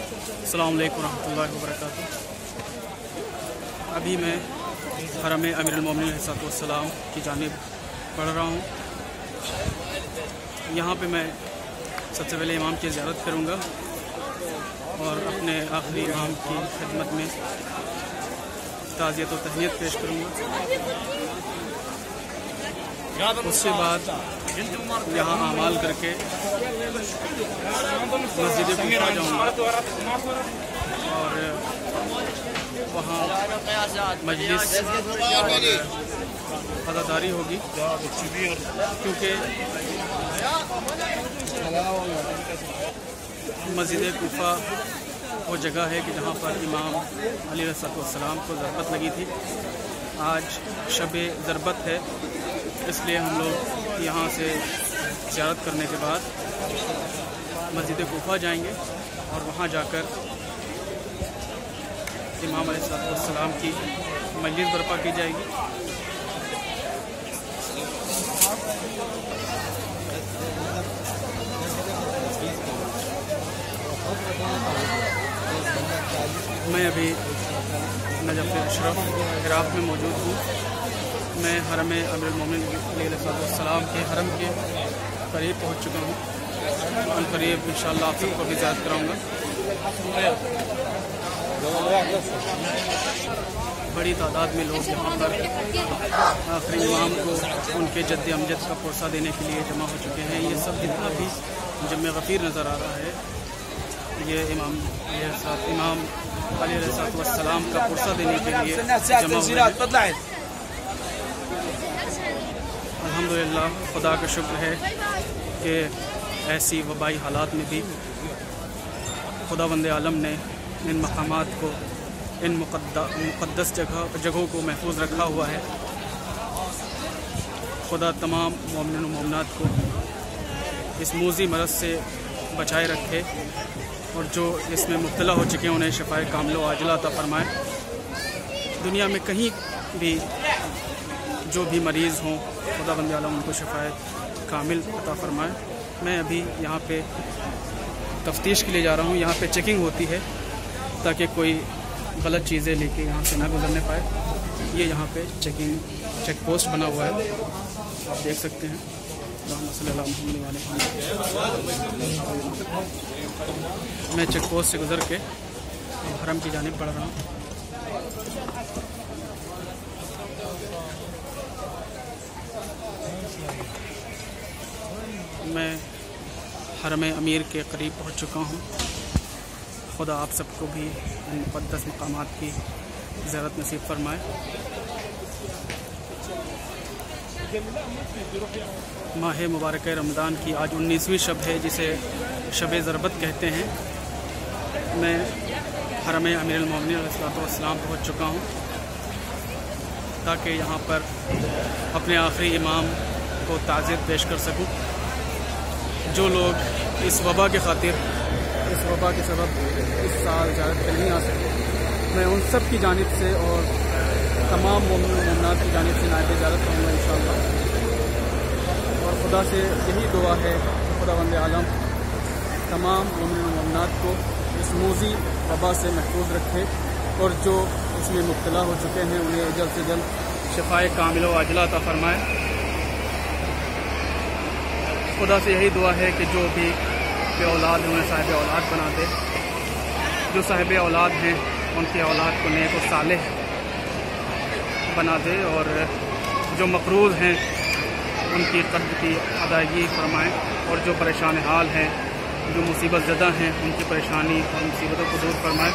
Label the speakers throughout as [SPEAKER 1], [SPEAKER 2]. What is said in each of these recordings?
[SPEAKER 1] अस्सलाम वालेकुम रहमतुल्लाहि व बरकातुहू। अभी मैं हरम अमीरुल मोमिनीन अलैहिस्सलाम की जानिब पढ़ रहा हूँ। यहाँ पे मैं सबसे पहले इमाम की ज़ियारत करूँगा और अपने आखिरी इमाम की खिदमत में ताज़ियत और तहनीत पेश करूँगा। उसके बाद यहाँ आमाल करके मस्जिद कूफा जाऊँगा और वहाँ मजलिस और अज़ादारी होगी, क्योंकि मस्जिद कूफा वो जगह है कि जहाँ पर इमाम अली अलैहिस्सलाम को ज़रबत लगी थी। आज शब ज़रबत है, इसलिए हम लोग यहाँ से ज़ियारत करने के बाद मस्जिद कूफा जाएंगे और वहाँ जाकर इमाम अलैहिस्सलाम की मजलिस बर्पा की जाएगी। मैं अभी नजफ़ अशरफ इराक़ में मौजूद हूँ। मैं हरम अमीरुल मोमिनीन अलैहिस्सलाम के हरम के करीब पहुँच चुका हूँ। उन करीब इंशाअल्लाह आप सबको भी ज़ियारत कराऊँगा। बड़ी तादाद में लोग यहाँ पर आखिरी इमाम को उनके जद्द अमजद का पुरसा देने के लिए जमा हो चुके हैं। ये सब जितना भी जमे गफ़ीर नज़र आ रहा है, ये इमाम अली अलैहिस्सलाम का पुरसा देने के लिए जमा हुए हैं। अल्हम्दुलिल्लाह, खुदा का शुक्र है कि ऐसी वबाई हालात में भी खुदावंद आलम ने इन मकामात को, इन मुक़द्दस जगहों को महफूज रखा हुआ है। खुदा तमाम मोमिन व मोमिनात को इस मूज़ी मरज़ से बचाए रखे और जो इसमें मुब्तला हो चुके हैं उन्हें शफ़ाए कामिला व आजिला अता फ़रमाए। दुनिया में कहीं भी जो भी मरीज़ हों, खुदावंद आलम उनको शफ़ाए कामिल अता फ़रमाए। मैं अभी यहाँ पे तफ्तीश के लिए जा रहा हूँ। यहाँ पे चेकिंग होती है ताकि कोई गलत चीज़ें लेके यहाँ से ना गुजरने पाए। ये यहाँ पे चेक पोस्ट बना हुआ है, आप देख सकते हैं। मैं चेक पोस्ट से गुज़र के हरम की जानिब बढ़ रहा हूँ। मैं हरम अमीर के करीब पहुँच चुका हूँ। खुदा आप सबको भी इन मुक़द्दस मकामात की ज़ियारत नसीब फरमाए। माह मुबारक रमज़ान की आज 19वीं शब है, जिसे शब ज़रबत कहते हैं। मैं हरम अमीरुल मोमिनीन अलैहिस्सलाम पहुँच चुका हूँ ताकि यहाँ पर अपने आखिरी इमाम को ताज़ियत पेश कर सकूँ। जो लोग इस वबा के ख़ातिर, इस वबा के सबब इस साल ज़ियारत पे नहीं आ सके, मैं उन सब की जानिब से और तमाम मोमिन व मोमिनात की जानिब से नायब ज़ियारत करूँगा इंशाअल्लाह। और खुदा से यही दुआ है कि खुदावंद आलम तमाम मोमिन व मोमिनात को इस मूज़ी वबा से महफूज रखे और जो इसमें मुब्तला हो चुके हैं उन्हें जल्द से जल्द शफ़ाए कामिला व आजिला अता फ़रमाए। खुदा से यही दुआ है कि जो भी औलाद हैं उन्हें साहिब औलाद बना दे। जो साहिब औलाद हैं उनकी औलाद को नेक और सालेह बना दे और जो मक़रूज़ हैं उनकी कर्ज़ की अदायगी फरमाएँ और जो परेशान हाल हैं, जो मुसीबत ज़दा हैं, उनकी परेशानी और मुसीबतों को दूर फरमाएँ।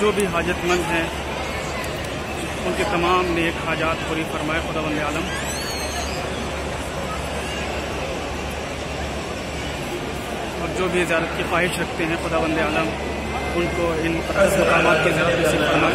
[SPEAKER 1] जो भी हाजतमंद हैं उनके तमाम नेक हाजात पूरी फरमाए खुदावंद आलम। और जो भी ज़ियारत की ख्वाहिश रखते हैं खुदावंद आलम उनको इन मुक़द्दस मकामात की ज़ियारत नसीब फरमाए।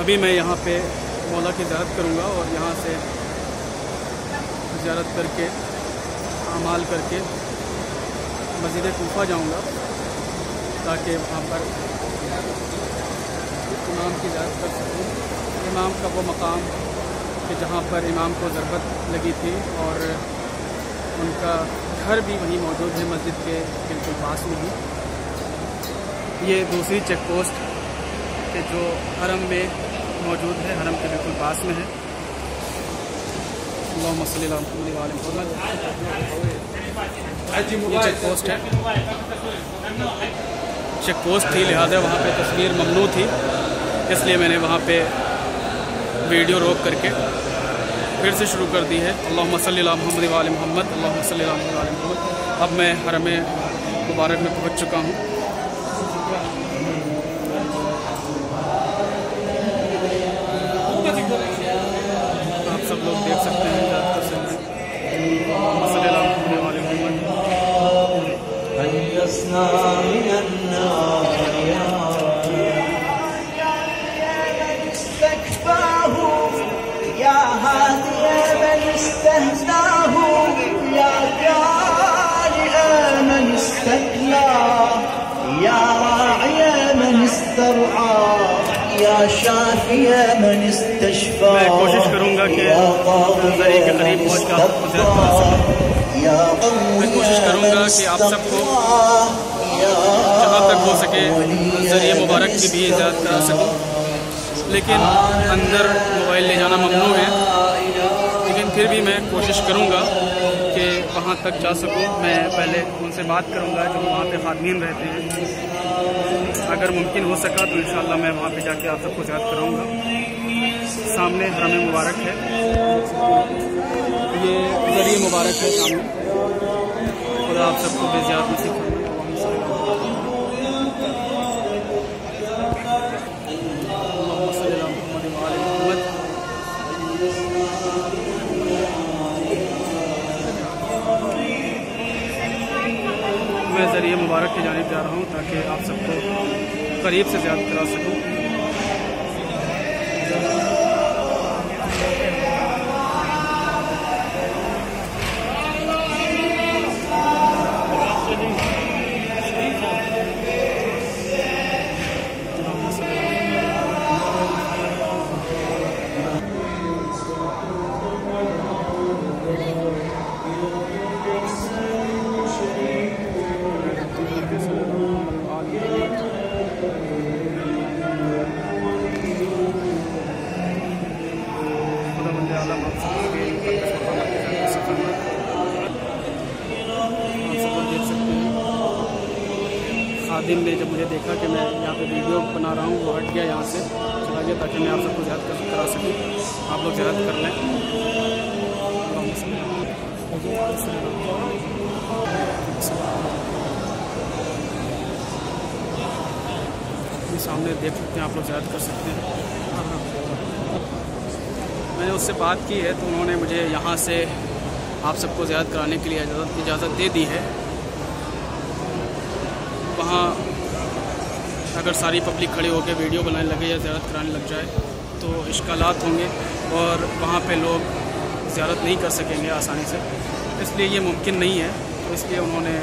[SPEAKER 1] अभी मैं यहाँ पे मौला की ज़ियारत करूँगा और यहाँ से ज़ियारत करके अमाल करके मस्जिद कूफा जाऊँगा ताकि वहाँ पर इमाम की ज़ियारत कर सकूँ। इमाम का वो मकाम कि जहाँ पर इमाम को ज़रूरत लगी थी और उनका घर भी वहीं मौजूद है मस्जिद के बिल्कुल पास में ही। ये दूसरी चेक पोस्ट के जो हरम में मौजूद है, हरम के बिल्कुल पास में है। अल्लाहुम्मा सल्ली अला मुहम्मद व आले मुहम्मद। ये चेक पोस्ट है, चेक पोस्ट थी, लिहाजा वहाँ पे तस्वीर ममनू थी, इसलिए मैंने वहाँ पे वीडियो रोक करके फिर से शुरू कर दी है। अल्लाहुम्मा सल्ली अला मुहम्मद व आले मुहम्मद, अल्लाहुम्मा सल्ली अला मुहम्मद व आले मुहम्मद। अब मैं हरम मुबारक में पहुँच चुका हूँ। आप सब लोग देख सकते हैं मैं कोशिश करूँगा कि ज़रिए के करीब पहुँच कर मैं कोशिश करूँगा कि आप सबको जहाँ तक हो सके ज़रिए मुबारक की भी इजाज़त करा सकूँ, लेकिन अंदर मोबाइल ले जाना ममनू है। लेकिन फिर भी मैं कोशिश करूँगा कि वहाँ तक जा सकूँ। मैं पहले उनसे बात करूँगा जो वहाँ पे खादमीन रहते हैं, अगर मुमकिन हो सका तो इंशाअल्लाह मैं वहाँ पे जाके आप सबको इजाज़त कराऊँगा। सामने हरम मुबारक है, ये ज़रिए मुबारक है सामने। खुदा आप सबको बेज़ियात नसीब फरमाए। मैं ज़रिए मुबारक की जानिब जा रहा हूँ ताकि आप सबको करीब से ज़ियारत करा सकूँ। खादिम ने जब मुझे देखा कि मैं यहाँ पे वीडियो बना रहा हूँ, वो हट गया यहाँ से, चला गया ताकि मैं आप सबको ज़ियारत करा सकूँ। आप लोग ज़ियारत कर लें। ये सामने देख सकते हैं, आप लोग ज़ियारत कर सकते हैं। मैंने उससे बात की है तो उन्होंने मुझे यहाँ से आप सबको ज़ियारत कराने के लिए इजाज़त दे दी है। वहाँ अगर सारी पब्लिक खड़ी होकर वीडियो बनाने लगे या ज़ियारत कराने लग जाए तो इश्कालात होंगे और वहाँ पे लोग ज़ियारत नहीं कर सकेंगे आसानी से, इसलिए ये मुमकिन नहीं है। तो इसलिए उन्होंने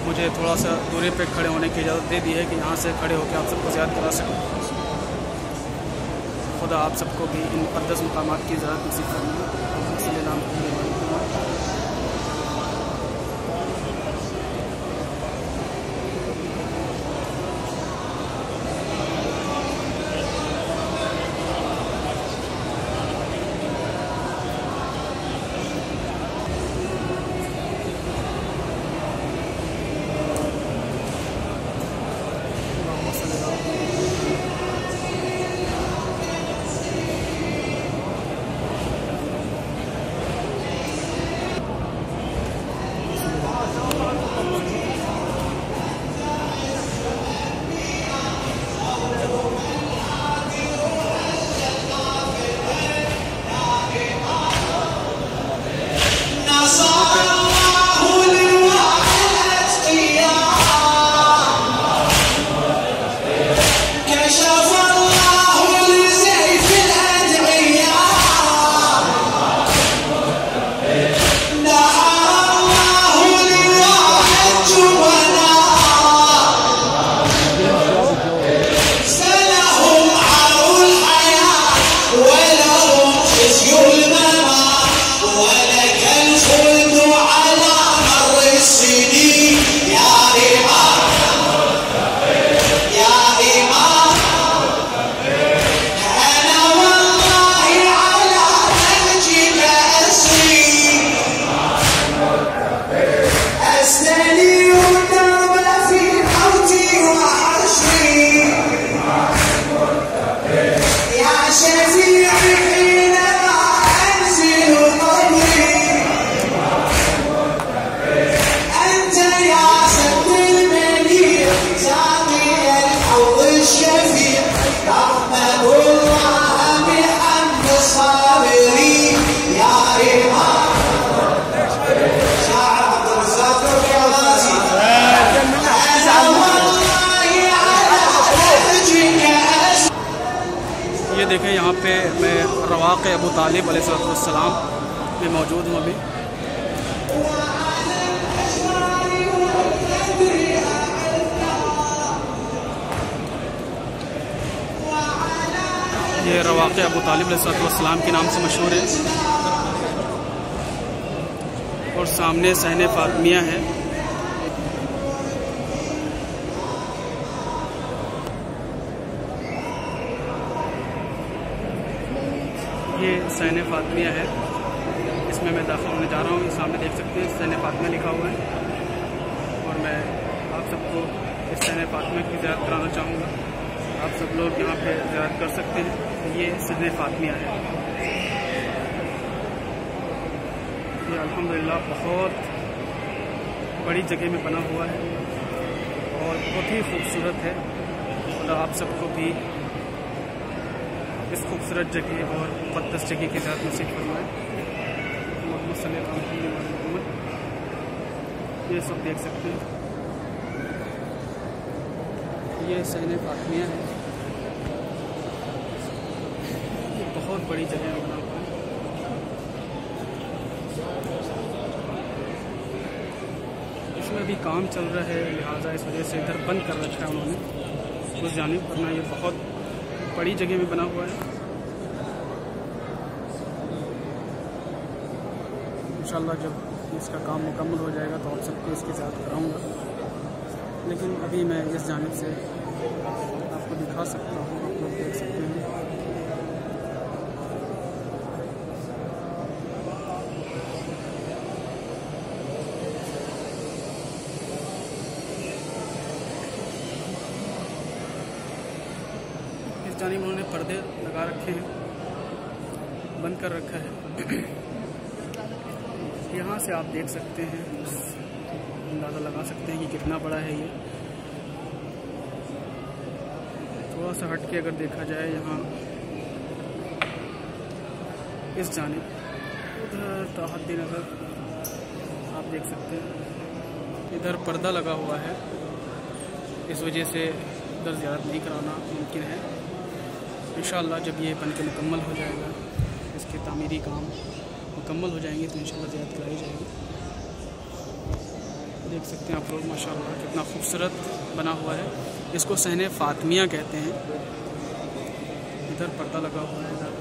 [SPEAKER 1] मुझे थोड़ा सा दूरी पे खड़े होने की इजाज़त दे दी है कि यहाँ से खड़े होकर आप सबको ज़ियारत करा सकूँ। खुदा आप सबको भी इन मुक़द्दस मकामात की इजाज़त नसीब फरमाए। ये देखें यहाँ पे मैं रवाक़ अबू तालिब अलैहिस्सलाम में मौजूद हूँ अभी। ये रवाक़ अबू तालिब अलैहिस्सलाम के नाम से मशहूर है और सामने सहने फातिमिया है। ये सहने फातिमिया है, इसमें मैं दाखिल होने जा रहा हूँ। सामने देख सकते हैं सहने फातिमिया लिखा हुआ है और मैं आप सबको इस सहने फातिमिया की ज़ियारत कराना चाहूँगा। आप सब लोग यहाँ पे ज़ियारत कर सकते हैं। ये सहने फातिमिया है। ये अल्हम्दुलिल्लाह बहुत बड़ी जगह में बना हुआ है और बहुत ही खूबसूरत है। और आप सबको भी इस खूबसूरत जगह और मुक़द्दस जगह के साथ नसीब फरमाए। मोहम्मद सल्लल्लाहु अलैहि वसल्लम। ये सब देख सकते हैं, ये सहने फातिमिया है। ये बहुत बड़ी जगह में बना हुआ है। इसमें अभी काम चल रहा है, लिहाजा इस वजह से इधर बंद कर रखा है उन्होंने उस जानिब, वरना ये बहुत बड़ी जगह में बना हुआ है। इंशाल्लाह जब इसका काम मुकम्मल हो जाएगा तो आप सबको इसके साथ कराऊंगा, लेकिन अभी मैं इस जानिब से आपको दिखा सकता हूँ। आप लोग देख सकते हैं इस जानिब उन्होंने पर्दे लगा रखे हैं, बंद कर रखा है। यहाँ से आप देख सकते हैं, अंदाज़ा लगा सकते हैं कि कितना बड़ा है ये। थोड़ा सा हट के अगर देखा जाए, यहाँ इस जानिब उधर तहद्दी नज़र आप देख सकते हैं, इधर पर्दा लगा हुआ है। इस वजह से इधर ज़ियारत नहीं कराना मुमकिन है। इंशाअल्लाह जब ये बन के मुकम्मल हो जाएगा, इसके तामीरी काम मुकम्मल हो जाएंगे तो इंशाअल्लाह ज़ियारत कराई जाएगी। देख सकते हैं आप लोग माशाअल्लाह कितना खूबसूरत बना हुआ है। इसको सहने फातिमिया कहते हैं। इधर पर्दा लगा हुआ है, इधर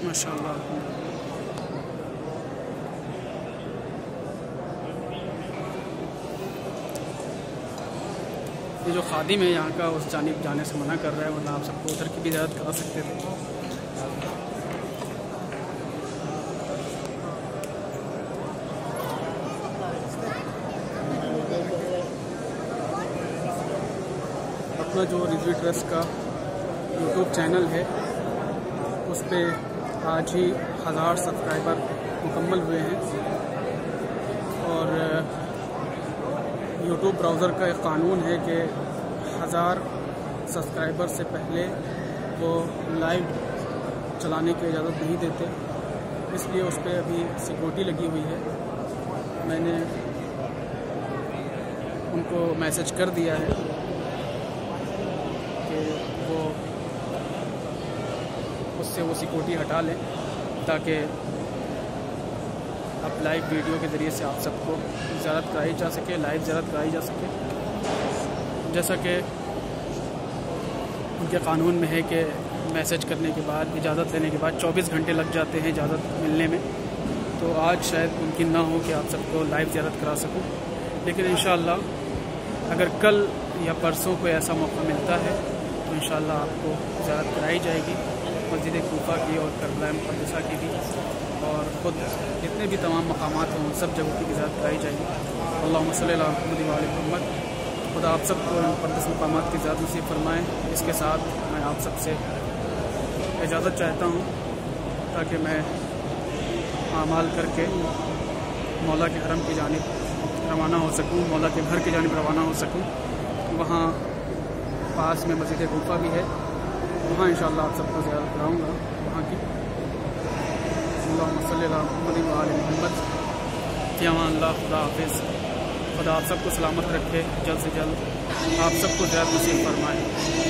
[SPEAKER 1] माशाअल्लाह। ये जो खादिम है यहाँ का, उस जानिब जाने से मना कर रहा है, वरना आप सबको उधर की भी ज़ियारत करा सकते थे। अपना जो रिजवी ट्रस्ट का यूट्यूब चैनल है, उस पर आज ही 1000 सब्सक्राइबर मुकम्मल हुए हैं और यूट्यूब ब्राउज़र का एक क़ानून है कि 1000 सब्सक्राइबर से पहले वो लाइव चलाने की इजाज़त नहीं देते, इसलिए उस पर अभी सिक्योरिटी लगी हुई है। मैंने उनको मैसेज कर दिया है कि वो उससे वो सिक्योरिटी हटा लें, ताकि अब लाइव वीडियो के ज़रिए से आप सबको ज़ियारत कराई जा सके, लाइव ज़ियारत कराई जा सके। जैसा कि उनके क़ानून में है कि मैसेज करने के बाद, इजाज़त लेने के बाद 24 घंटे लग जाते हैं इजाज़त मिलने में। तो आज शायद मुमकिन ना हो कि आप सबको लाइव ज़ियारत करा सकूं, लेकिन इंशाअल्लाह अगर कल या परसों को ऐसा मौका मिलता है तो इंशाअल्लाह आपको ज़ियारत कराई जाएगी, मस्जिद कूफा की और करबला मुक़द्दसा की भी, और ख़ुद जितने भी तमाम मकामात हैं उन सब जगहों की ज़ियारत कराई जाएगी। अल्लाहुम्मा सल्ली अला मुहम्मद व आले मुहम्मद। खुदा आप सबको मुक़द्दस मकामात की ज़ियारत नसीब फरमाएँ। इसके साथ मैं आप सबसे इजाज़त चाहता हूँ ताकि मैं आमाल करके मौला के हरम की जानिब रवाना हो सकूँ, मौला के घर की जानिब रवाना हो सकूँ। वहाँ पास में मस्जिद कूफा भी है, वहाँ इंशाअल्लाह आप सबको ज़ियारत कराऊँगा वहाँ की। अल्लाहुम्मा सल्ली अला मुहम्मद व आले मुहम्मद। फ़ी अमान अल्लाह। खुदा हाफ़िज़। खुदा आप सबको सलामत रखे, जल्द से जल्द आप सबको ज़ियारत नसीब फरमाए।